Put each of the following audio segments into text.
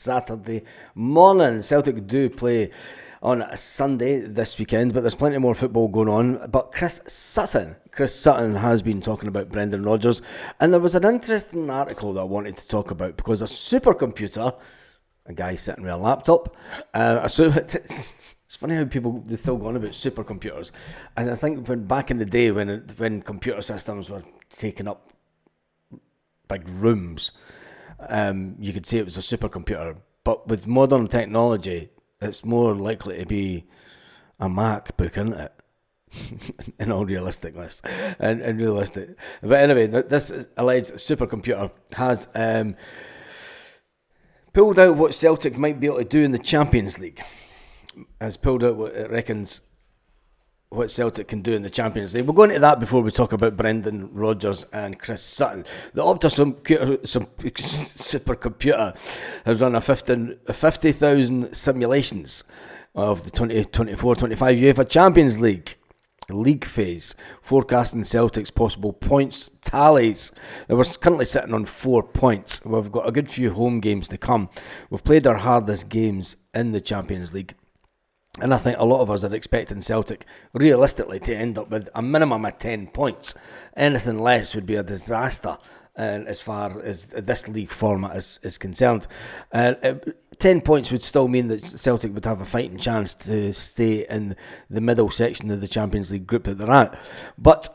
Saturday morning. Celtic do play on a Sunday this weekend, but there's plenty more football going on. But Chris Sutton has been talking about Brendan Rodgers, and there was an interesting article that I wanted to talk about because a supercomputer, a guy sitting with a laptop, it's funny how they still go on about supercomputers, and I think back in the day when computer systems were taking up big rooms, you could say it was a supercomputer. But with modern technology, it's more likely to be a MacBook, isn't it? In all realisticness, and realistic. But anyway, this alleged supercomputer has pulled out what Celtic might be able to do in the Champions League. Has pulled out what it reckons what Celtic can do in the Champions League. We'll go into that before we talk about Brendan Rodgers and Chris Sutton. The supercomputer has run a 50,000 simulations of the 2024-25 UEFA Champions League phase, forecasting Celtic's possible points tallies. Now, we're currently sitting on 4 points. We've got a good few home games to come. We've played our hardest games in the Champions League. And I think a lot of us are expecting Celtic, realistically, to end up with a minimum of 10 points. Anything less would be a disaster as far as this league format is concerned. 10 points would still mean that Celtic would have a fighting chance to stay in the middle section of the Champions League group that they're at. But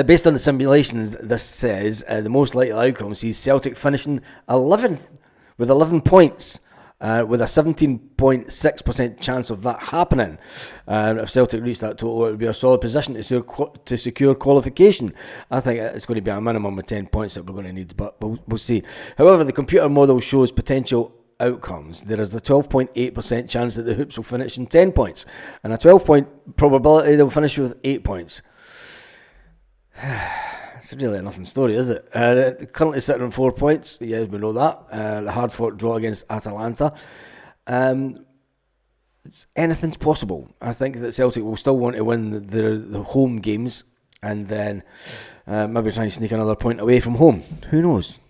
based on the simulations, this says the most likely outcome sees Celtic finishing 11th with 11 points. With a 17.6% chance of that happening. If Celtic reach that total, it would be a solid position to secure qualification. I think it's going to be a minimum of 10 points that we're going to need, but we'll see. However, the computer model shows potential outcomes. There is the 12.8% chance that the Hoops will finish in 10 points, and a 12-point probability they'll finish with 8 points. It's really a nothing story, is it? Currently sitting on 4 points. Yeah, we know that. The hard-fought draw against Atalanta. Anything's possible. I think that Celtic will still want to win the home games and then maybe try and sneak another point away from home. Who knows?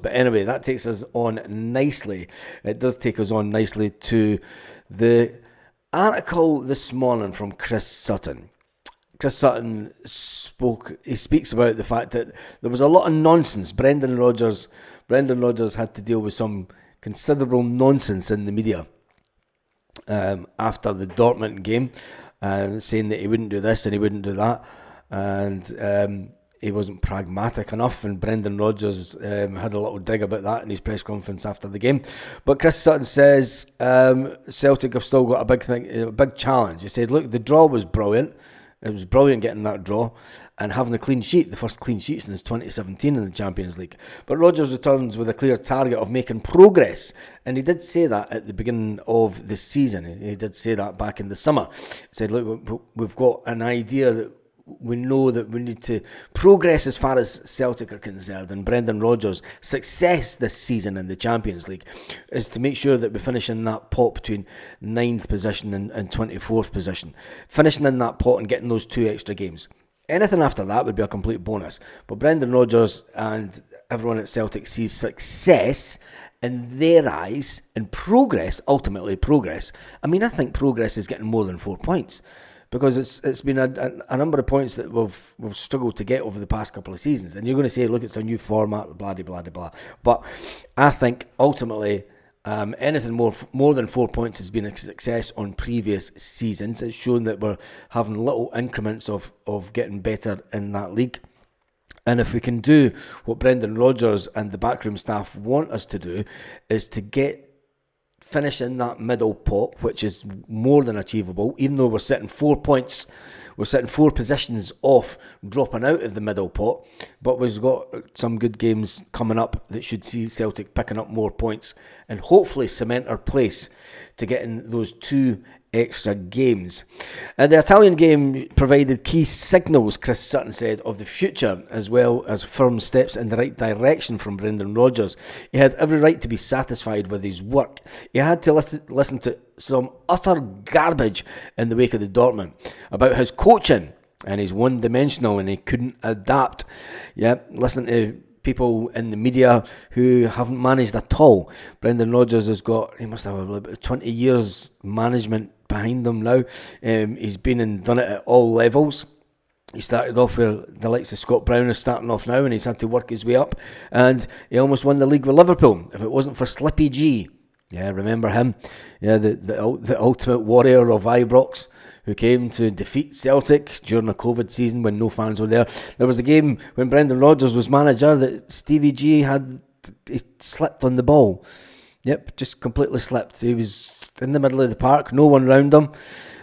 But anyway, that takes us on nicely. It does take us on nicely to the article this morning from Chris Sutton. Chris Sutton speaks about the fact that there was a lot of nonsense. Brendan Rodgers had to deal with some considerable nonsense in the media after the Dortmund game, saying that he wouldn't do this and he wouldn't do that, and he wasn't pragmatic enough, and Brendan Rodgers had a little dig about that in his press conference after the game. But Chris Sutton says Celtic have still got a big challenge. He said, look, the draw was brilliant. It was brilliant getting that draw and having a clean sheet, the first clean sheet since 2017 in the Champions League. But Rodgers returns with a clear target of making progress, and he did say that at the beginning of the season. He did say that back in the summer. He said, look, we've got an idea that we know that we need to progress as far as Celtic are concerned, and Brendan Rodgers' success this season in the Champions League is to make sure that we finish in that pot between 9th position and 24th position, finishing in that pot and getting those 2 extra games. Anything after that would be a complete bonus, but Brendan Rodgers and everyone at Celtic sees success in their eyes and progress, ultimately progress. I mean, I think progress is getting more than 4 points, because it's been a number of points that we've struggled to get over the past couple of seasons. And you're going to say, look, it's a new format, blah, blah, blah, blah. But I think ultimately anything more than 4 points has been a success on previous seasons. It's shown that we're having little increments of getting better in that league. And if we can do what Brendan Rodgers and the backroom staff want us to do, is to finish in that middle pot, which is more than achievable, even though we're sitting 4 points, we're sitting 4 positions off dropping out of the middle pot, but we've got some good games coming up that should see Celtic picking up more points and hopefully cement our place to get in those 2 extra games. The Italian game provided key signals, Chris Sutton said, of the future, as well as firm steps in the right direction from Brendan Rodgers. He had every right to be satisfied with his work. He had to listen to some utter garbage in the wake of the Dortmund about his coaching, and he's one-dimensional and he couldn't adapt. Yeah, listen to people in the media who haven't managed at all. Brendan Rodgers he must have about 20 years management behind him now. He's been and done it at all levels. He started off where the likes of Scott Brown is starting off now, and he's had to work his way up, and he almost won the league with Liverpool. If it wasn't for Slippy G, yeah, remember him? Yeah, the ultimate warrior of Ibrox, who came to defeat Celtic during a COVID season when no fans were there. There was a game when Brendan Rodgers was manager that Stevie G he slipped on the ball. Yep, just completely slipped. He was in the middle of the park, no one round him,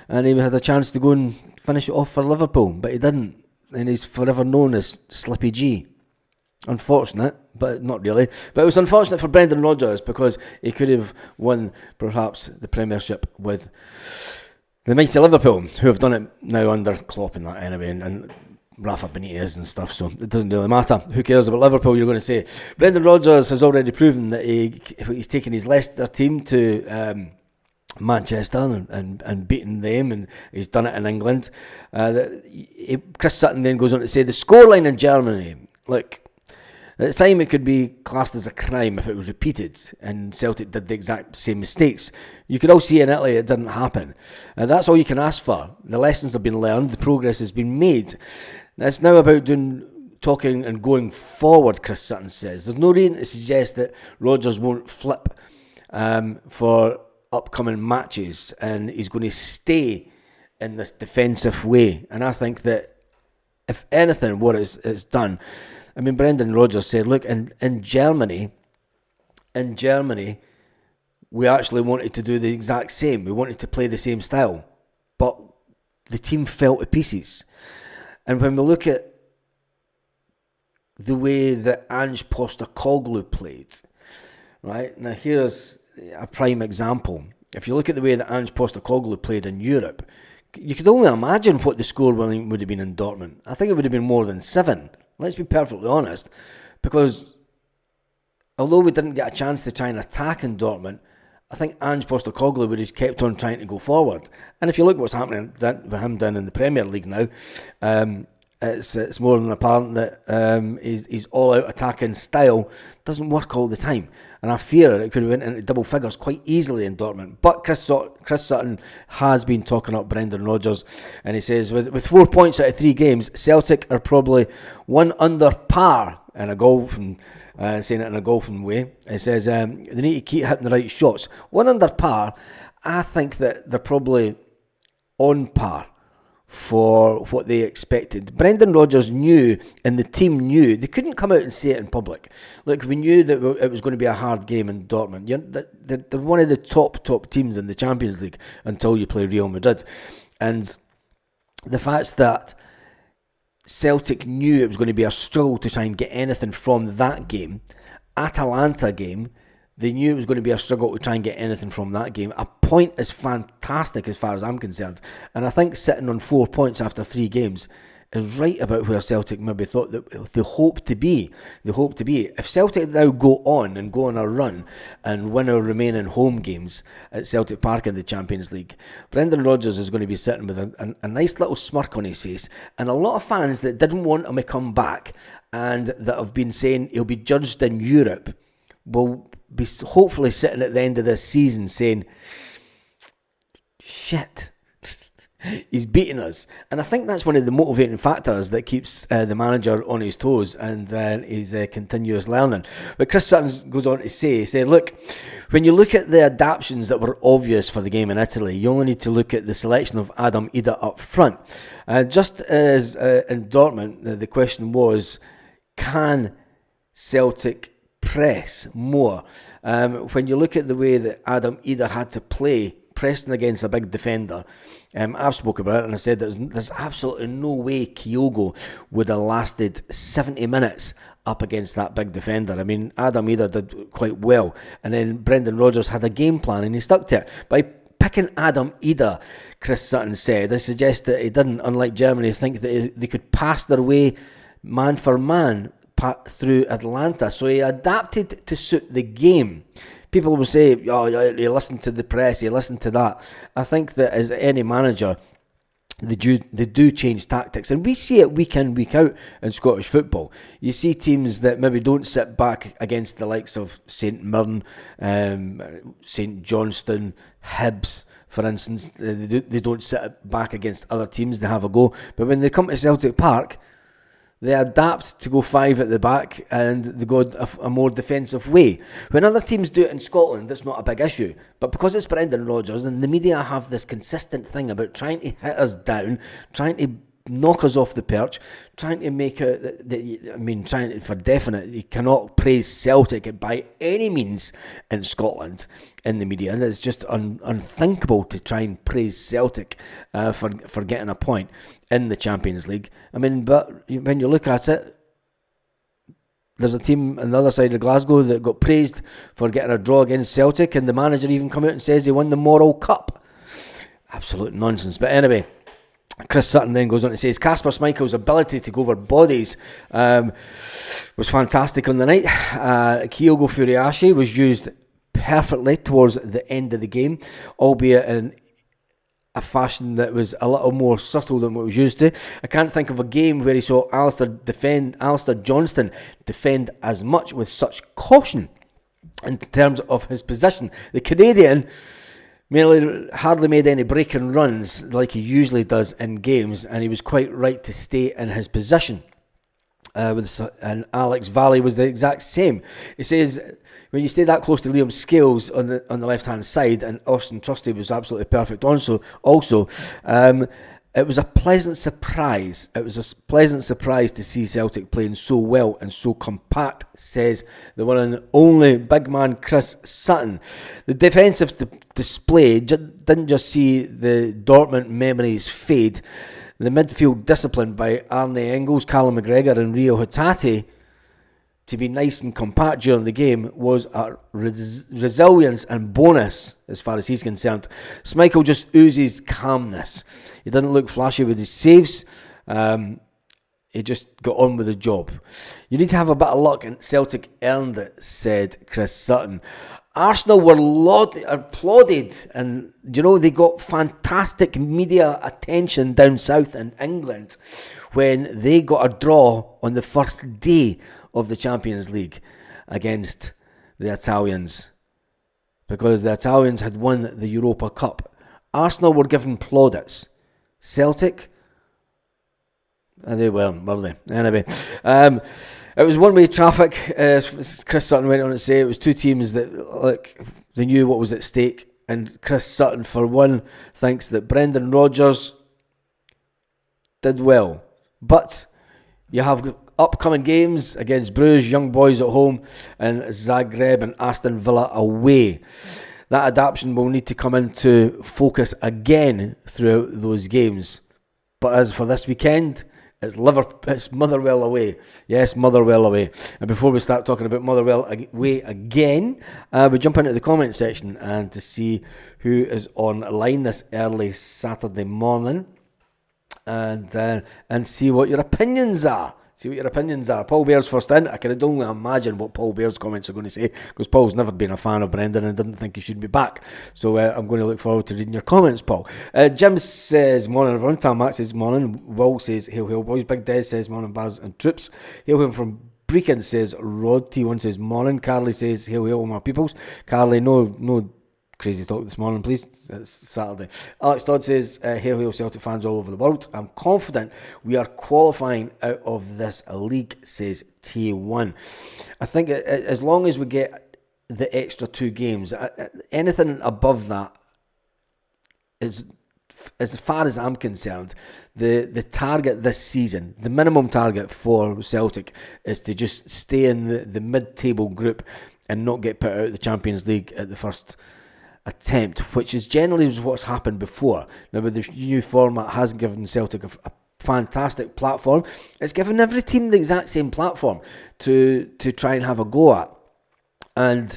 and he had a chance to go and finish it off for Liverpool, but he didn't, and he's forever known as Slippy G. Unfortunate, but not really. But it was unfortunate for Brendan Rodgers because he could have won perhaps the Premiership with the mighty Liverpool, who have done it now under Klopp and that anyway, and Rafa Benitez and stuff, so it doesn't really matter. Who cares about Liverpool, you're going to say. Brendan Rodgers has already proven that he's taken his Leicester team to Manchester and beaten them, and he's done it in England. Chris Sutton then goes on to say the scoreline in Germany, look, at the time it could be classed as a crime if it was repeated and Celtic did the exact same mistakes. You could all see in Italy it didn't happen. That's all you can ask for. The lessons have been learned, the progress has been made. It's now about talking and going forward, Chris Sutton says. There's no reason to suggest that Rodgers won't flip for upcoming matches, and he's going to stay in this defensive way. And I think that if anything, what it's done, I mean, Brendan Rodgers said, look, in Germany, we actually wanted to do the exact same. We wanted to play the same style, but the team fell to pieces. And when we look at the way that Ange Postecoglou played, right, now here's a prime example. If you look at the way that Ange Postecoglou played in Europe, you could only imagine what the score would have been in Dortmund. I think it would have been more than 7. Let's be perfectly honest, because although we didn't get a chance to try and attack in Dortmund, I think Ange Postecoglou would have kept on trying to go forward. And if you look what's happening with him down in the Premier League now, it's more than apparent that his all-out attacking style doesn't work all the time. And I fear it could have went into double figures quite easily in Dortmund. But Chris Sutton has been talking up Brendan Rodgers, and he says, with 4 points out of 3 games, Celtic are probably 1 under par in a golfing, saying it in a golfing way. He says they need to keep hitting the right shots. 1 under par, I think that they're probably on par for what they expected. Brendan Rodgers knew, and the team knew, they couldn't come out and say it in public. Look, we knew that it was going to be a hard game in Dortmund. They're one of the top teams in the Champions League until you play Real Madrid. And the fact that Celtic knew it was going to be a struggle to try and get anything from that game, Atalanta game, they knew it was going to be a struggle to try and get anything from that game. A point is fantastic as far as I'm concerned. And I think sitting on 4 points after 3 games is right about where Celtic maybe thought that they hope to be. If Celtic now go on a run and win our remaining home games at Celtic Park in the Champions League, Brendan Rodgers is going to be sitting with a nice little smirk on his face. And a lot of fans that didn't want him to come back and that have been saying he'll be judged in Europe will be hopefully sitting at the end of this season saying, shit, he's beating us. And I think that's one of the motivating factors that keeps the manager on his toes and his continuous learning. But Chris Sutton goes on to say, look, when you look at the adaptations that were obvious for the game in Italy, you only need to look at the selection of Adam Ida up front. Just as in Dortmund, the question was, can Celtic press more? When you look at the way that Adam Ida had to play, pressing against a big defender, I've spoken about it and I said there's absolutely no way Kyogo would have lasted 70 minutes up against that big defender. I mean, Adam Ida did quite well, and then Brendan Rodgers had a game plan and he stuck to it. By picking Adam Ida, Chris Sutton said, I suggest that he didn't, unlike Germany, think that they could pass their way man for man through Atalanta. So he adapted to suit the game. People will say, oh, you listen to the press, you listen to that. I think that as any manager, they do change tactics, and we see it week in, week out in Scottish football. You see teams that maybe don't sit back against the likes of St Mirren, St Johnstone, Hibs, for instance. They don't sit back against other teams, they have a go. But when they come to Celtic Park, they adapt to go 5 at the back and they go a more defensive way. When other teams do it in Scotland, that's not a big issue. But because it's Brendan Rodgers and the media have this consistent thing about trying to hit us down, trying to knock us off the perch, trying to make it, trying to, for definite, you cannot praise Celtic by any means in Scotland in the media. And it's just unthinkable to try and praise Celtic for getting a point in the Champions League. But when you look at it, there's a team on the other side of Glasgow that got praised for getting a draw against Celtic, and the manager even come out and says they won the Moral Cup. Absolute nonsense. But anyway, Chris Sutton then goes on to say Kasper Schmeichel's ability to go over bodies was fantastic on the night. Kyogo Furiashi was used perfectly towards the end of the game, albeit in a fashion that was a little more subtle than what was used to. I can't think of a game where he saw Alistair Johnston defend as much with such caution in terms of his position. The Canadian hardly made any breaking runs like he usually does in games, and he was quite right to stay in his position. And Alex Valley was the exact same. He says, when you stay that close to Liam Scales on the left-hand side, and Austin Trusty was absolutely perfect also, it was a pleasant surprise. It was a pleasant surprise to see Celtic playing so well and so compact, says the one and only big man Chris Sutton. The defensive display didn't just see the Dortmund memories fade. The midfield discipline by Arnie Engels, Callum McGregor and Rio Hatate to be nice and compact during the game was a resilience and bonus as far as he's concerned. Schmeichel just oozes calmness. He didn't look flashy with his saves. He just got on with the job. You need to have a bit of luck, and Celtic earned it, said Chris Sutton. Arsenal were applauded, and they got fantastic media attention down south in England when they got a draw on the first day of the Champions League against the Italians, because the Italians had won the Europa Cup. Arsenal were given plaudits. Celtic, and they weren't, were they? Anyway, it was one-way traffic. As Chris Sutton went on to say, it was two teams that they knew what was at stake, and Chris Sutton, for one, thinks that Brendan Rodgers did well. But you have upcoming games against Bruges, Young Boys at home, and Zagreb and Aston Villa away. That adaptation will need to come into focus again throughout those games. But as for this weekend, it's Motherwell away. Yes, Motherwell away. And before we start talking about Motherwell away again, we jump into the comment section and to see who is online this early Saturday morning, and see what your opinions are. Paul Bear's first in. I can only imagine what Paul Bear's comments are going to say, because Paul's never been a fan of Brendan and didn't think he should be back. So I'm going to look forward to reading your comments, Paul. Jim says, morning everyone. Tam Max says, morning. Will says, hail, hail boys. Big Des says, morning Baz and troops. Hail, hail from Brecon says, Rod. T1 says, morning. Carly says, hail, hail all my peoples. Carly, no crazy talk this morning, please. It's Saturday. Alex Dodd says, hail, hail Celtic fans all over the world. I'm confident we are qualifying out of this league, says T1. I think as long as we get the extra 2 games, anything above that is, as far as I'm concerned, the target this season, the minimum target for Celtic is to just stay in the mid-table group and not get put out of the Champions League at the first attempt, which is generally what's happened before. Now, with the new format, has given Celtic a fantastic platform. It's given every team the exact same platform to try and have a go at. And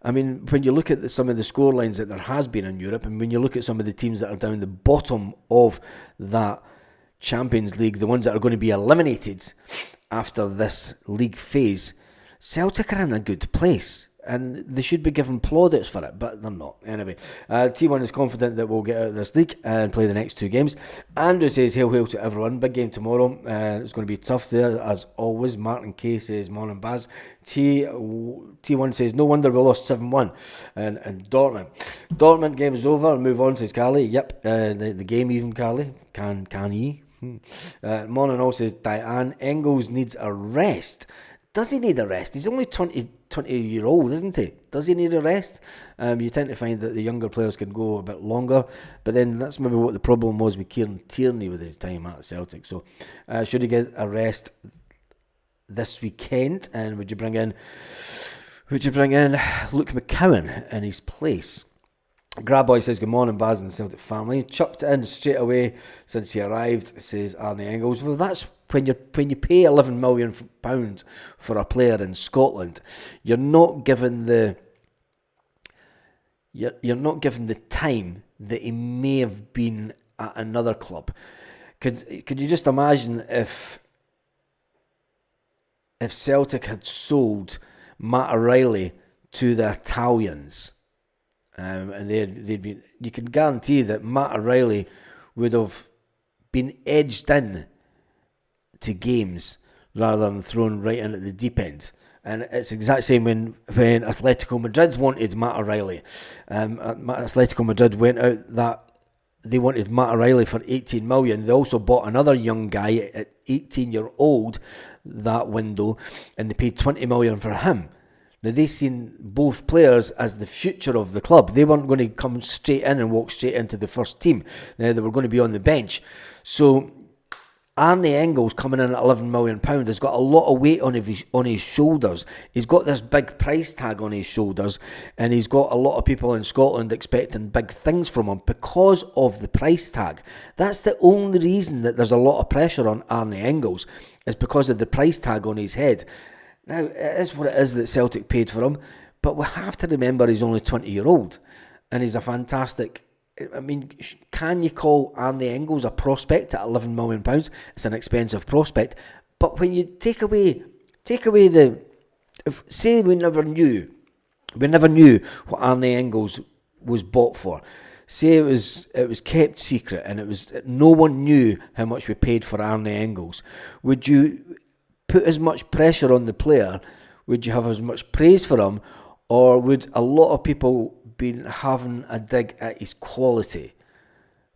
when you look at some of the scorelines that there has been in Europe, and when you look at some of the teams that are down the bottom of that Champions League, the ones that are going to be eliminated after this league phase, Celtic are in a good place. and they should be given plaudits for it, but they're not. Anyway, T1 is confident that we'll get out of this league and play the next 2 games. Andrew says, hail to everyone. Big game tomorrow. It's going to be tough there, as always. Martin K says, morning Baz. T1 says, no wonder we lost 7-1. And Dortmund game is over. Move on, says Carly. Yep, the game even, Carly. Can ye? Morning all says, Diane, Engels needs a rest. Does he need a rest? He's only 20-year-old, isn't he? Does he need a rest? You tend to find that the younger players can go a bit longer, but then that's maybe what the problem was with Kieran Tierney with his time at Celtic. So should he get a rest this weekend? And would you bring in Luke McCowan in his place? Grabboy says, good morning, Baz and Celtic family. Chucked it in straight away since he arrived, says Arnie Engels. Well, that's when you pay £11 million for a player in Scotland, you're not given the time that he may have been at another club. Could you just imagine if Celtic had sold Matt O'Reilly to the Italians? And they'd be. You can guarantee that Matt O'Reilly would have been edged in to games rather than thrown right in at the deep end. And it's the exact same when Atletico Madrid wanted Matt O'Reilly. Atletico Madrid went out that they wanted Matt O'Reilly for 18 million. They also bought another young guy at 18-year-old that window, and they paid 20 million for him. Now, they seen both players as the future of the club. They weren't going to come straight in and walk straight into the first team. They were going to be on the bench. So Arnie Engels coming in at £11 million has got a lot of weight on his shoulders. He's got this big price tag on his shoulders, and he's got a lot of people in Scotland expecting big things from him because of the price tag. That's the only reason that there's a lot of pressure on Arnie Engels, is because of the price tag on his head. Now, it is what it is that Celtic paid for him, but we have to remember he's only 20-year-old, and he's a fantastic... I mean, can you call Arnie Engels a prospect at £11 million? It's an expensive prospect, but when you take away the... Say we never knew what Arnie Engels was bought for. Say it was kept secret, and no one knew how much we paid for Arnie Engels. Would you put as much pressure on the player? Would you have as much praise for him, or would a lot of people be having a dig at his quality?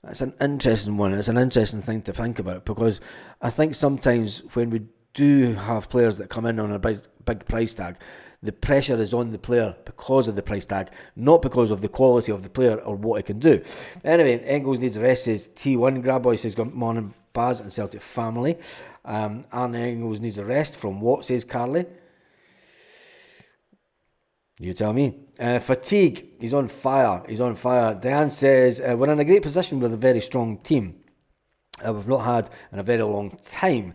That's an interesting one. It's an interesting thing to think about, because I think sometimes when we do have players that come in on a big price tag, the pressure is on the player because of the price tag, not because of the quality of the player or what he can do. Anyway, Engels needs a rest, says T1. Grabboy says, good morning, Baz and Celtic family. Arnie Engels needs a rest from what, says Carly? You tell me. Fatigue. He's on fire. Diane says, we're in a great position with a very strong team. We've not had in a very long time.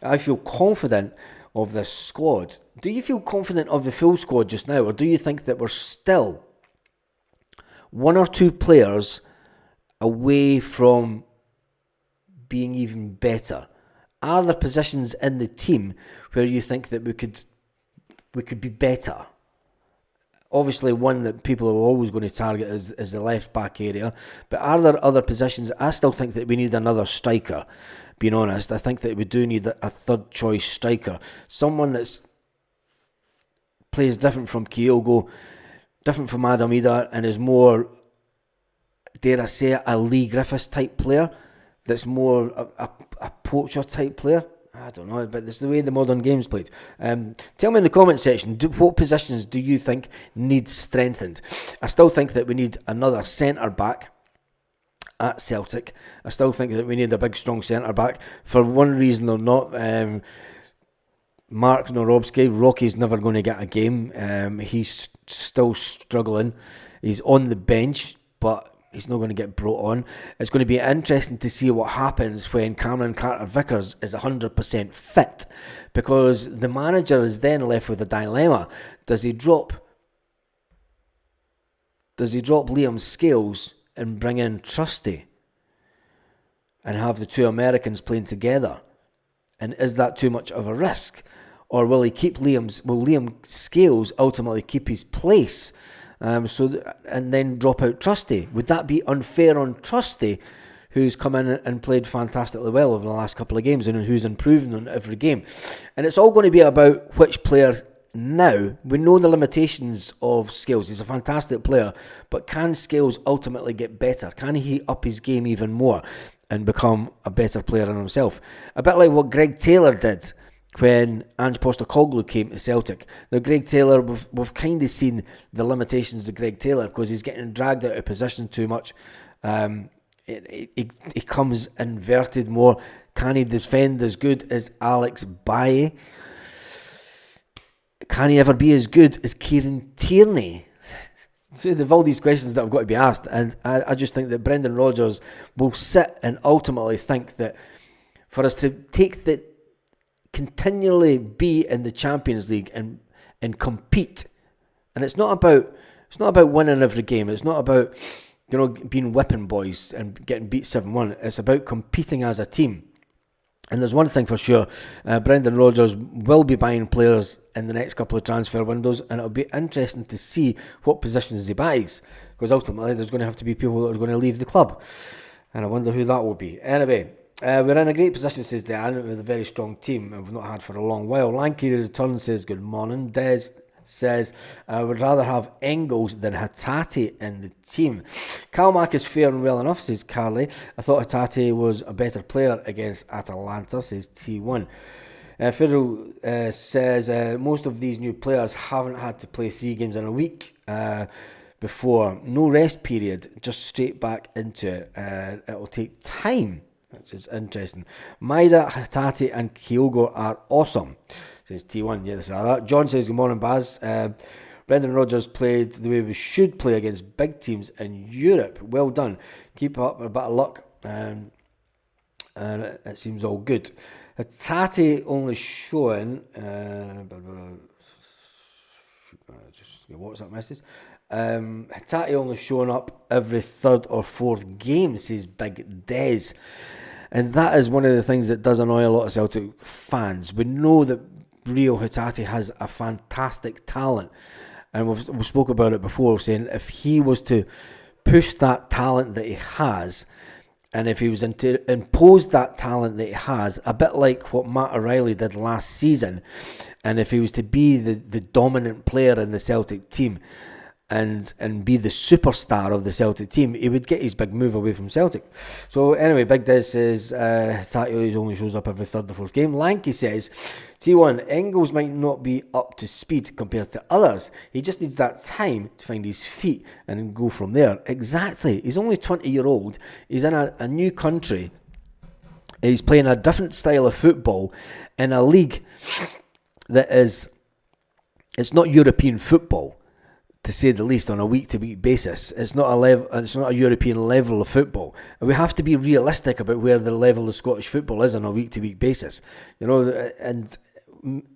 I feel confident of this squad. Do you feel confident of the full squad just now, or do you think that we're still one or two players away from being even better? Are there positions in the team where you think that we could be better? Obviously, one that people are always going to target is the left back area. But are there other positions? I still think that we need another striker. Being honest, I think that we do need a third choice striker, someone that's plays different from Kyogo, different from Adam Ida, and is more, dare I say it, a Lee Griffiths type player. That's more a poacher type player. I don't know, but it's the way the modern game's played. Tell me in the comment section, what positions do you think need strengthened? I still think that we need another centre-back at Celtic. I still think that we need a big, strong centre-back. For one reason or not, Mark Norobski, Rocky's never going to get a game. He's still struggling. He's on the bench, but he's not going to get brought on. It's going to be interesting to see what happens when Cameron Carter-Vickers is 100% fit, because the manager is then left with a dilemma. Does he drop Liam Scales and bring in Trusty and have the two Americans playing together? And is that too much of a risk? or will Liam Scales ultimately keep his place? And then drop out Trusty? Would that be unfair on Trusty, who's come in and played fantastically well over the last couple of games and who's improving on every game? And it's all going to be about which player. Now, we know the limitations of Scales. He's a fantastic player, but can Scales ultimately get better? Can he up his game even more and become a better player in himself? A bit like what Greg Taylor did when Ange Postecoglou came to Celtic. Now, Greg Taylor, we've kind of seen the limitations of Greg Taylor because he's getting dragged out of position too much. He comes inverted more. Can he defend as good as Alex Baye? Can he ever be as good as Kieran Tierney? So there's all these questions that have got to be asked, and I just think that Brendan Rodgers will sit and ultimately think that for us to continually be in the Champions League and compete, and it's not about winning every game. It's not about being whipping boys and getting beat 7-1. It's about competing as a team. And there's one thing for sure, Brendan Rodgers will be buying players in the next couple of transfer windows, and it'll be interesting to see what positions he buys, because ultimately there's going to have to be people that are going to leave the club, and I wonder who that will be. Anyway, we're in a great position, says Dan, with a very strong team, and we've not had for a long while. Lanky returns, says good morning. Des says, I would rather have Engels than Hatate in the team. Calmac is faring well enough, says Carly. I thought Hatate was a better player against Atalanta, says T1. Fiddle says, most of these new players haven't had to play 3 games in a week before. No rest period, just straight back into it. It'll take time, which is interesting. Maida, Hatate and Kyogo are awesome, says T1. Yeah, this is that. John says, good morning, Baz. Brendan Rodgers played the way we should play against big teams in Europe. Well done. Keep up a bit of luck. And it seems all good. Hatate only showing... just WhatsApp message. Hatate only showing up every 3rd or 4th game, says Big Des. And that is one of the things that does annoy a lot of Celtic fans. We know that Rio Hatate has a fantastic talent, and we've spoke about it before, saying if he was to push that talent that he has, and if he was to impose that talent that he has, a bit like what Matt O'Reilly did last season, and if he was to be the dominant player in the Celtic team and be the superstar of the Celtic team, he would get his big move away from Celtic. So anyway, Big Des says Hatate only shows up every 3rd or 4th game. Lanky says T1, Engels might not be up to speed compared to others. He just needs that time to find his feet and then go from there. Exactly. He's only 20-year-old. He's in a new country. He's playing a different style of football in a league that is, it's not European football, to say the least, on a week-to-week basis. It's not a European level of football. And we have to be realistic about where the level of Scottish football is on a week-to-week basis. And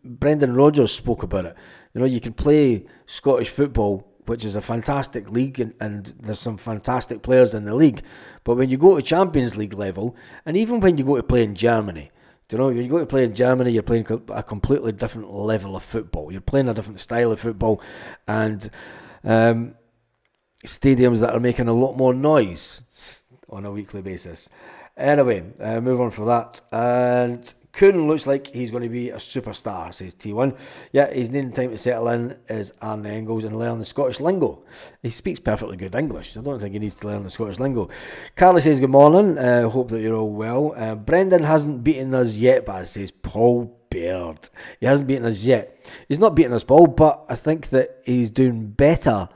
Brendan Rodgers spoke about it. You can play Scottish football, which is a fantastic league, and there's some fantastic players in the league. But when you go to Champions League level, and even when you go to play in Germany, when you go to play in Germany, you're playing a completely different level of football. You're playing a different style of football, and stadiums that are making a lot more noise on a weekly basis. Anyway, move on from that. And Kuhn looks like he's going to be a superstar, says T1. Yeah, he's needing time to settle in as Arnie Engels and learn the Scottish lingo. He speaks perfectly good English, so I don't think he needs to learn the Scottish lingo. Carly says, good morning. Hope that you're all well. Brendan hasn't beaten us yet, Baz, says Paul Baird. He hasn't beaten us yet. He's not beaten us, Paul, but I think that he's doing better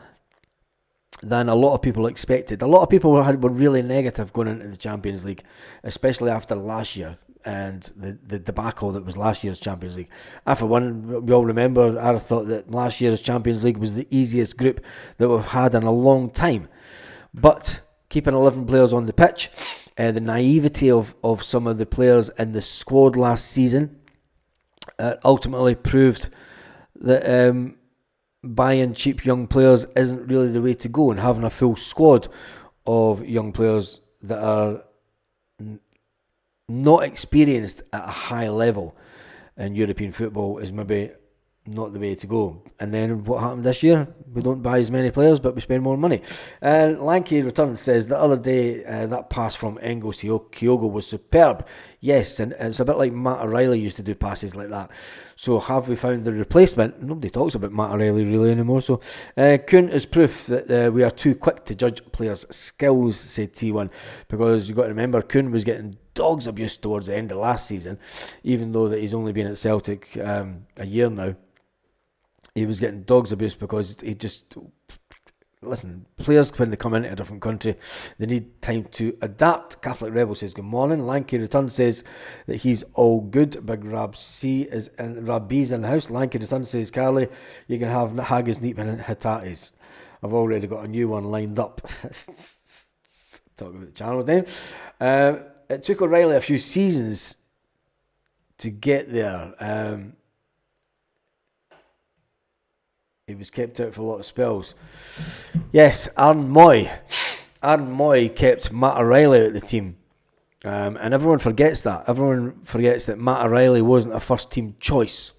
than a lot of people expected. A lot of people were really negative going into the Champions League, especially after last year and the debacle that was last year's Champions League. I, for one, we all remember, I thought that last year's Champions League was the easiest group that we've had in a long time. But keeping 11 players on the pitch, the naivety of some of the players in the squad last season ultimately proved that buying cheap young players isn't really the way to go, and having a full squad of young players that are not experienced at a high level in European football is maybe not the way to go. And then what happened this year? We don't buy as many players, but we spend more money. Lanky Return says the other day that pass from Engels to Kyogo was superb. Yes, and it's a bit like Matt O'Reilly used to do passes like that. So have we found the replacement? Nobody talks about Matt O'Reilly really anymore. So Kuhn is proof that we are too quick to judge players' skills, said T1, because you've got to remember Kuhn was getting dog's abuse towards the end of last season, even though that he's only been at Celtic a year now. He was getting dog's abuse because he just... Listen, players, when they come into a different country, they need time to adapt. Catholic Rebel says, good morning. Lanky Return says that he's all good. Big Rab C is in, Rab B's in the house. Lanky Return says, Carly, you can have haggis, neep and hatatis. I've already got a new one lined up. Talk about the channel's name. It took O'Reilly a few seasons to get there. He was kept out for a lot of spells. Yes, Aaron Moy kept Matt O'Reilly out of the team. And everyone forgets that. Everyone forgets that Matt O'Reilly wasn't a first team choice.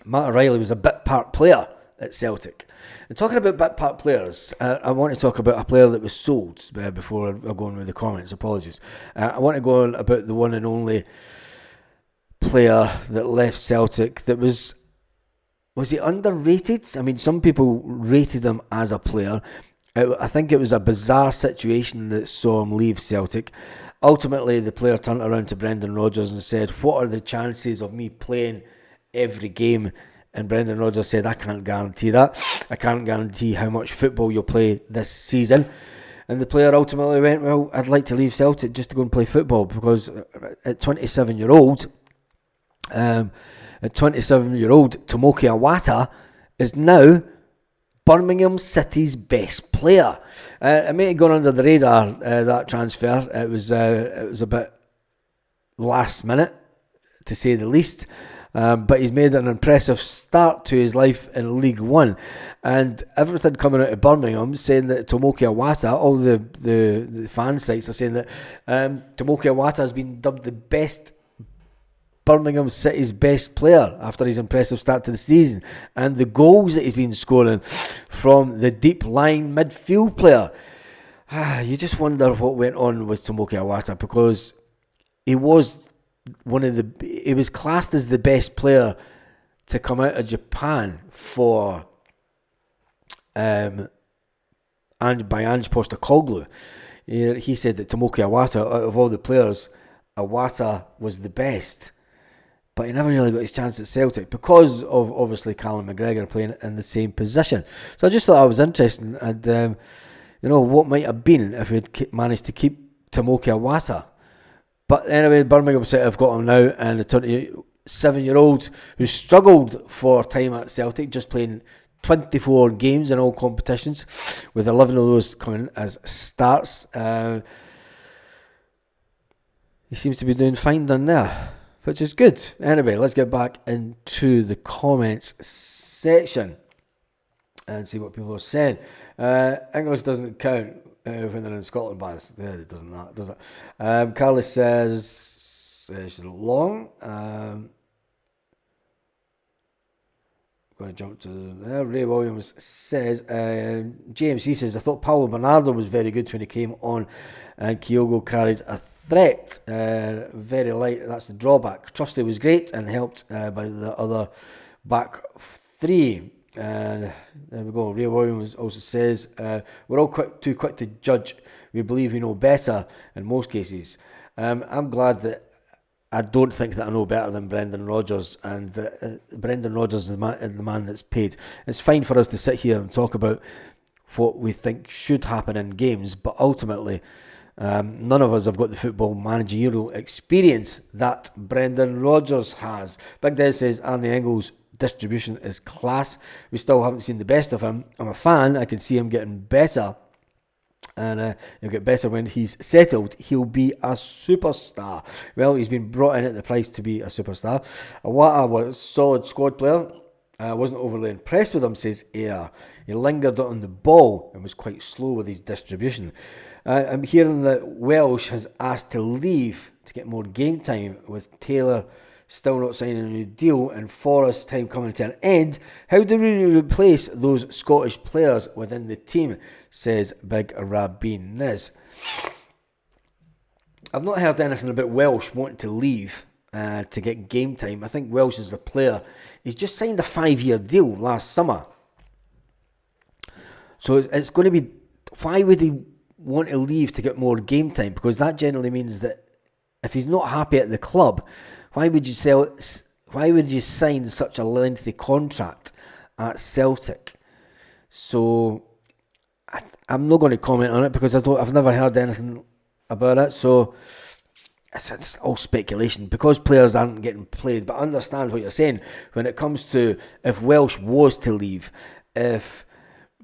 Matt O'Reilly was a bit part player at Celtic. And talking about bit part players, I want to talk about a player that was sold before I go on with the comments. Apologies. I want to go on about the one and only player that left Celtic that was he underrated? I mean, some people rated him as a player. I think it was a bizarre situation that saw him leave Celtic. Ultimately, the player turned around to Brendan Rodgers and said, what are the chances of me playing every game? And Brendan Rodgers said, I can't guarantee that. I can't guarantee how much football you'll play this season. And the player ultimately went, well, I'd like to leave Celtic just to go and play football, because at 27-year-old, Tomoki Iwata is now Birmingham City's best player. It may have gone under the radar, that transfer. It was a bit last minute, to say the least. But he's made an impressive start to his life in League One. And everything coming out of Birmingham saying that Tomoki Iwata, all the fan sites are saying that Tomoki Iwata has been dubbed the best Birmingham City's best player after his impressive start to the season, and the goals that he's been scoring from the deep line midfield player. You just wonder what went on with Tomoki Iwata, because he was classed as the best player to come out of Japan for by Ange Postecoglou. He said that Tomoki Iwata, out of all the players, Iwata was the best. But he never really got his chance at Celtic because of, obviously, Callum McGregor playing in the same position. So I just thought that was interesting. And, what might have been if we'd managed to keep Tomoki Iwata. But anyway, Birmingham City have got him now. And the 27-year-old who struggled for time at Celtic, just playing 24 games in all competitions, with 11 of those coming as starts. He seems to be doing fine down there, which is good. Anyway, let's get back into the comments section and see what people are saying. English doesn't count when they're in Scotland, but it doesn't, does it? Carly says she's long. Going to jump to Ray Williams says, James, he says, I thought Paulo Bernardo was very good when he came on, and Kyogo carried a threat, very light. That's the drawback. Trusty was great and helped by the other back three. There we go. Ray Williams also says, we're all too quick to judge. We believe we know better in most cases. I'm glad that I don't think that I know better than Brendan Rodgers, and Brendan Rodgers is the man that's paid. It's fine for us to sit here and talk about what we think should happen in games, but ultimately none of us have got the football managerial experience that Brendan Rodgers has. Big Des says Arnie Engels' distribution is class. We still haven't seen the best of him. I'm a fan. I can see him getting better, and he'll get better when he's settled. He'll be a superstar. Well, he's been brought in at the price to be a superstar. Iwata was a solid squad player. I wasn't overly impressed with him, says AR. He lingered on the ball and was quite slow with his distribution. I'm hearing that Welsh has asked to leave to get more game time, with Taylor still not signing a new deal, and Forrest's time coming to an end. How do we replace those Scottish players within the team, says Big Rabin Niz. I've not heard anything about Welsh wanting to leave to get game time. I think Welsh is a player. He's just signed a 5-year deal last summer. So it's going to be, why would he want to leave to get more game time? Because that generally means that if he's not happy at the club, why would you sign such a lengthy contract at Celtic? So I'm not going to comment on it because I've never heard anything about it. So it's all speculation because players aren't getting played. But I understand what you're saying when it comes to if Welsh was to leave, if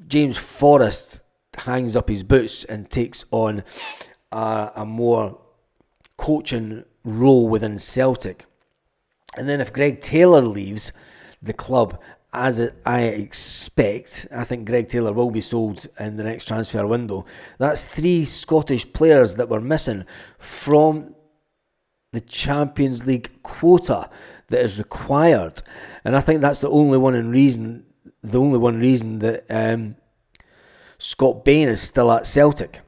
James Forrest hangs up his boots and takes on a more coaching role within Celtic, and then if Greg Taylor leaves the club, as I expect, I think Greg Taylor will be sold in the next transfer window. That's 3 Scottish players that were missing from the Champions League quota that is required, and I think that's the only one reason that Scott Bain is still at Celtic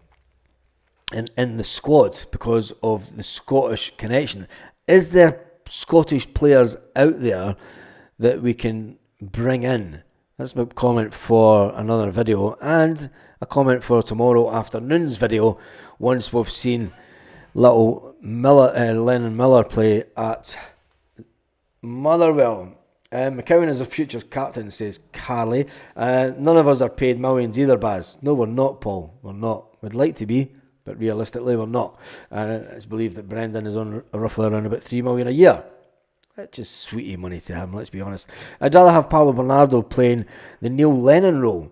and in the squad because of the Scottish connection. Is there Scottish players out there that we can bring in? That's my comment for another video, and a comment for tomorrow afternoon's video once we've seen little Lennon Miller play at Motherwell. McCowan is a future captain, says Carly. None of us are paid millions either, Baz. No, we're not, Paul. We're not. We'd like to be, but realistically we're not. It's believed that Brendan is on roughly around about $3 million a year. That's just sweetie money to him, let's be honest. I'd rather have Paolo Bernardo playing the Neil Lennon role.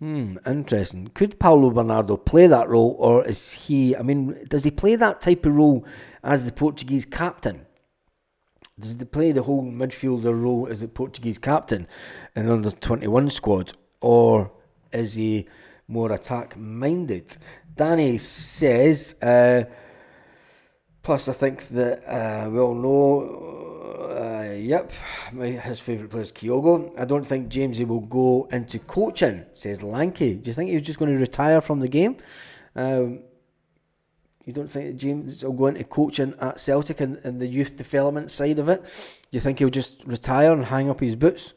Interesting. Could Paolo Bernardo play that role, or is he, does he play that type of role as the Portuguese captain? Does he play the whole midfielder role as the Portuguese captain in the under-21 squad, or is he more attack-minded? Danny says, plus I think that we all know, his favourite player is Kyogo. I don't think Jamesy will go into coaching, says Lanky. Do you think he was just going to retire from the game? You don't think that James will go into coaching at Celtic and the youth development side of it? Do you think he'll just retire and hang up his boots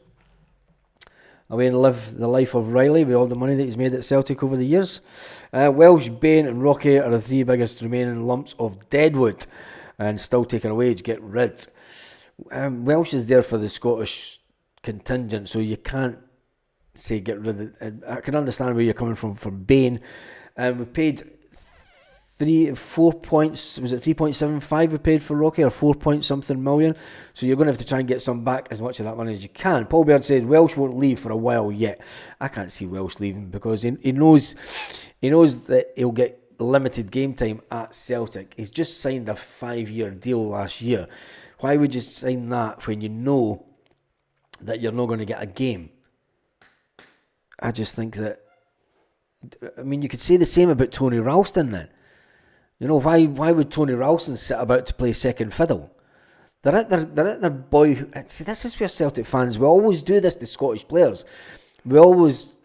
away and live the life of Riley with all the money that he's made at Celtic over the years? Welsh, Bain and Rocky are the 3 biggest remaining lumps of deadwood and still taking a wage. Get rid. Welsh is there for the Scottish contingent, so you can't say get rid of it. I can understand where you're coming from Bain. We paid 4 points, was it 3.75 we paid for Rocky, or 4 point something million? So you're going to have to try and get some back, as much of that money as you can. Paul Baird said Welsh won't leave for a while yet. I can't see Welsh leaving because he knows that he'll get limited game time at Celtic. He's just signed a 5-year deal last year. Why would you sign that when you know that you're not going to get a game? I just think that, you could say the same about Tony Ralston then. Why would Tony Ralston sit about to play second fiddle? They're at their boy. See, this is where Celtic fans, we always do this to Scottish players. We always,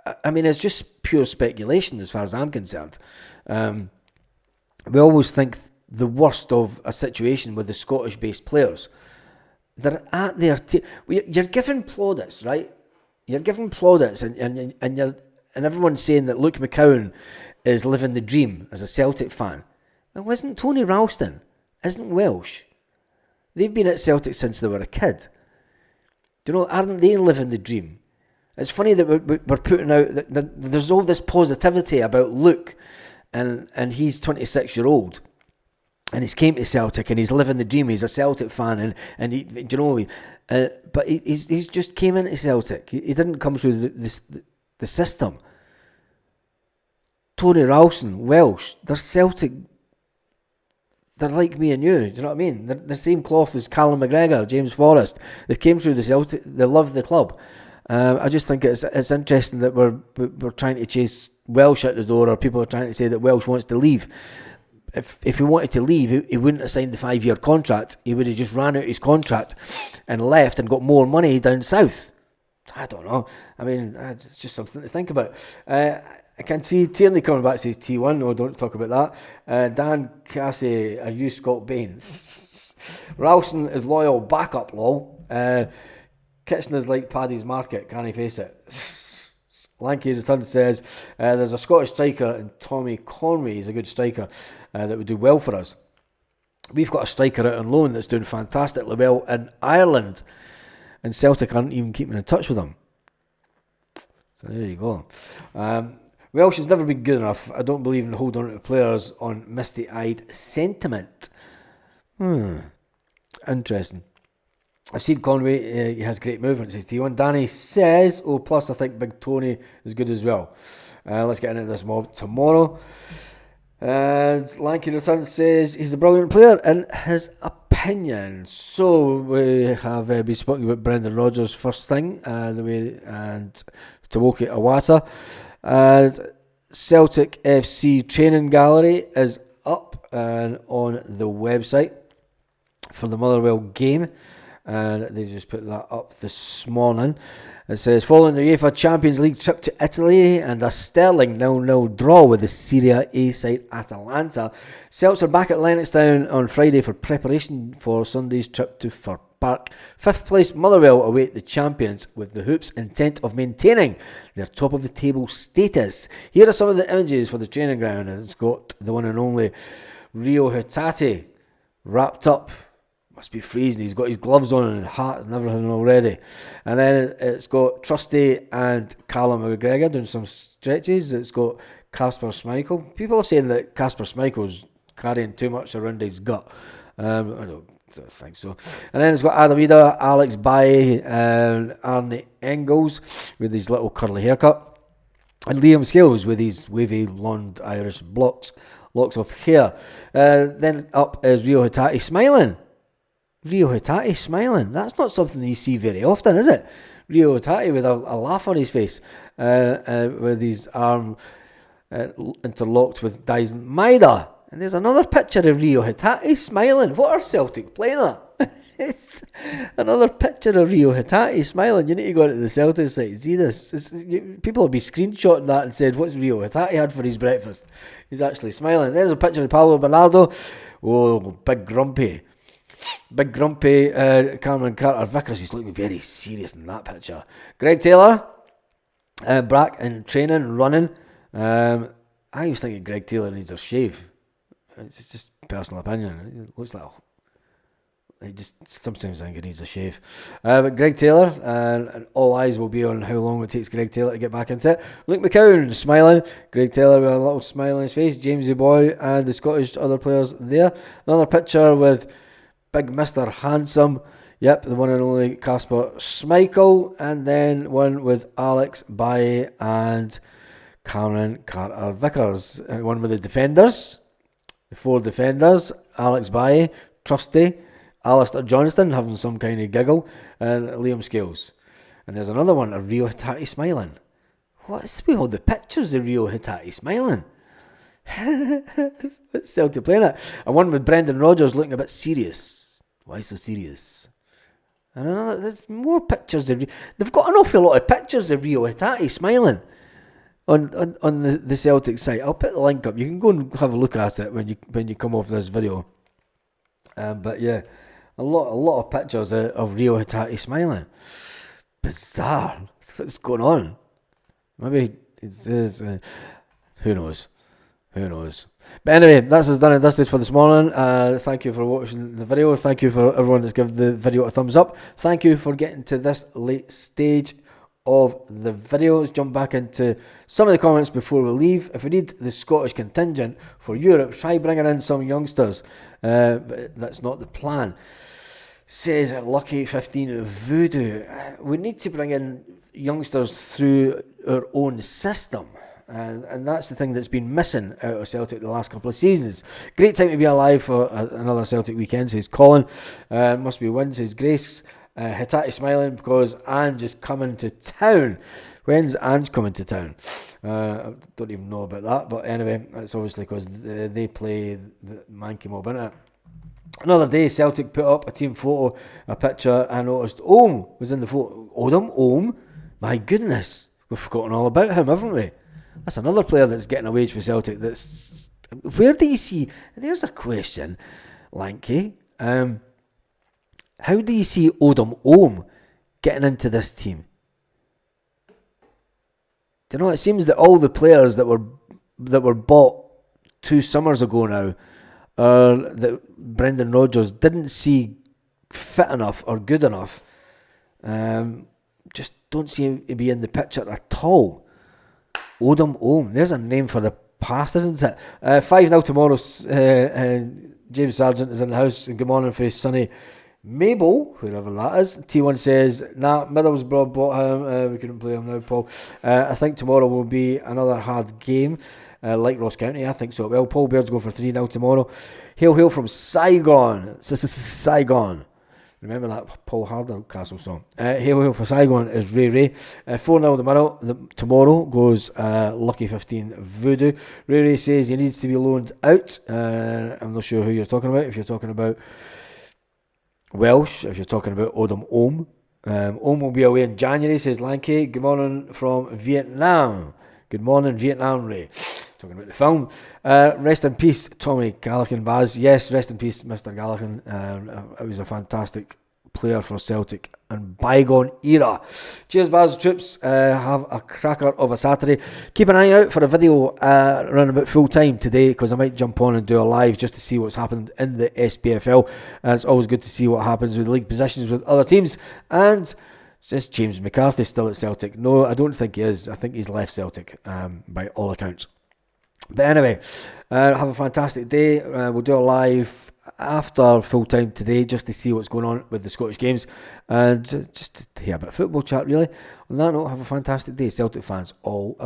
it's just pure speculation as far as I'm concerned. We always think the worst of a situation with the Scottish-based players. They're at their you're giving plaudits, right? You're giving plaudits, and everyone's saying that Luke McCowan is living the dream as a Celtic fan. It wasn't Tony Ralston, isn't Welsh. They've been at Celtic since they were a kid. Aren't they living the dream? It's funny that we're putting out that there's all this positivity about Luke, and he's 26-year-old, and he's came to Celtic and he's living the dream. He's a Celtic fan, and he, but he's just came into Celtic. He didn't come through the system. Tony Ralston, Welsh, they're Celtic. They're like me and you. Do you know what I mean? They're the same cloth as Callum McGregor, James Forrest. They came through the Celtic. They love the club. I just think it's interesting that we're trying to chase Welsh out the door, or people are trying to say that Welsh wants to leave. if he wanted to leave, he wouldn't have signed the 5-year contract. He would have just ran out his contract and left and got more money down south. I don't know. I mean, it's just something to think about. I can see Tierney coming back, says T1. No, don't talk about that. Dan Cassie, are you Scott Bain? Ralston is loyal, backup lol. Kitchener's like Paddy's Market, can he face it? Lanky Return says, there's a Scottish striker in Tommy Conway. He's a good striker that would do well for us. We've got a striker out on loan that's doing fantastically well in Ireland. And Celtic aren't even keeping in touch with him. So there you go. Welsh has never been good enough. I don't believe in holding on to players on misty-eyed sentiment. Interesting. I've seen Conway, he has great movement, says T1. Danny says, plus I think Big Tony is good as well. Let's get into this mob tomorrow. And Lanky Return says he's a brilliant player in his opinion. So we have been speaking about Brendan Rodgers first thing, and Tawoki Awata. And Celtic FC training gallery is up and on the website for the Motherwell game. And they just put that up this morning. It says, following the UEFA Champions League trip to Italy and a sterling 0-0 draw with the Serie A side Atalanta, Celts are back at Lennoxtown on Friday for preparation for Sunday's trip to Fir Park. 5th place Motherwell await the champions with the Hoops intent of maintaining their top of the table status. Here are some of the images for the training ground, and it's got the one and only Rio Hatate wrapped up. Must be freezing. He's got his gloves on and hat and everything already. And then it's got Trusty and Callum McGregor doing some stretches. It's got Kasper Schmeichel. People are saying that Kasper Schmeichel's carrying too much around his gut. I don't think so. And then it's got Adam Ida, Alex Baye, and Arnie Engels with his little curly haircut. And Liam Scales with his wavy blonde Irish locks of hair. Then up is Rio Hatate smiling. Rio Hatate smiling. That's not something that you see very often, is it? Rio Hatate with a laugh on his face, with his arm interlocked with Dyson Maida. And there's another picture of Rio Hatate smiling. What are Celtic playing at? It's another picture of Rio Hatate smiling. You need to go into the Celtic site and see this. People will be screenshotting that and said, what's Rio Hatate had for his breakfast? He's actually smiling. There's a picture of Pablo Bernardo. Oh, big grumpy Cameron Carter-Vickers. He's looking very serious in that picture. Greg Taylor, back in training, running. I was thinking Greg Taylor needs a shave. It's just personal opinion. It looks like sometimes I think he needs a shave. But Greg Taylor, and all eyes will be on how long it takes Greg Taylor to get back into it. Luke McCown smiling. Greg Taylor with a little smile on his face. Jamesy Boy and the Scottish other players there. Another picture with Big Mr. Handsome. Yep, the one and only Kasper Schmeichel. And then one with Alex Baye and Cameron Carter-Vickers. And one with the defenders. The 4 defenders. Alex Baye, Trusty, Alistair Johnston having some kind of giggle, and Liam Scales. And there's another one of Rio Hatate smiling. What's with all the pictures of Rio Hatate smiling? What's Celtic playing at? And one with Brendan Rodgers looking a bit serious. Why so serious? And another, there's more pictures of. They've got an awful lot of pictures of Rio Hatate smiling on the Celtic site. I'll put the link up. You can go and have a look at it when you come off this video. But yeah, a lot of pictures of Rio Hatate smiling. Bizarre. What's going on? Maybe it's who knows. But anyway, that's us done and dusted for this morning. Thank you for watching the video. Thank you for everyone that's given the video a thumbs up. Thank you for getting to this late stage of the video. Let's jump back into some of the comments before we leave. If we need the Scottish contingent for Europe, try bringing in some youngsters. But that's not the plan. Says Lucky 15 Voodoo. We need to bring in youngsters through our own system. And that's the thing that's been missing out of Celtic the last couple of seasons. Great time to be alive for another Celtic weekend, says Colin. Must be win, says Grace. Hatate smiling because Ange is coming to town. When's Ange coming to town? I don't even know about that, but anyway, it's obviously because they play the Manky Mob, innit? Another day, Celtic put up a team photo, a picture. I noticed Ohm was in the photo. Ohm? My goodness, we've forgotten all about him, haven't we? That's another player that's getting a wage for Celtic. Where do you see? There's a question, Lanky. How do you see Odom Ohm getting into this team? Do you know? It seems that all the players that were bought 2 summers ago now, that Brendan Rodgers didn't see fit enough or good enough, just don't seem to be in the picture at all. Odom Ohm, there's a name for the past, isn't it? 5-0 tomorrow. James Sargent is in the house, and good morning for Sonny Mabel, whoever that is. T1 says, nah, Middlesbrough bought him. We couldn't play him now, Paul. I think tomorrow will be another hard game, like Ross County. I think so. Well, Paul Baird's go for 3-0 tomorrow. Hail from Saigon. Saigon. Remember that Paul Hardcastle song? Hail for Saigon is Ray. 4-0 tomorrow goes Lucky 15 Voodoo. Ray says he needs to be loaned out. I'm not sure who you're talking about. If you're talking about Welsh, if you're talking about Odom Ohm. Ohm will be away in January, says Lanky. Good morning from Vietnam. Good morning, Vietnam, Ray. Talking about the film. Rest in peace, Tommy Gallagher, Baz. Yes, rest in peace, Mr. Gallagher. It was a fantastic player for Celtic and bygone era. Cheers, Baz. Troops, have a cracker of a Saturday. Keep an eye out for a video around about full time today, because I might jump on and do a live just to see what's happened in the SPFL. And it's always good to see what happens with league positions with other teams. And just James McCarthy still at Celtic. No, I don't think he is. I think he's left Celtic, by all accounts. But anyway, have a fantastic day. We'll do a live after full time today just to see what's going on with the Scottish games and just to hear a bit of football chat, really. On that note, have a fantastic day, Celtic fans all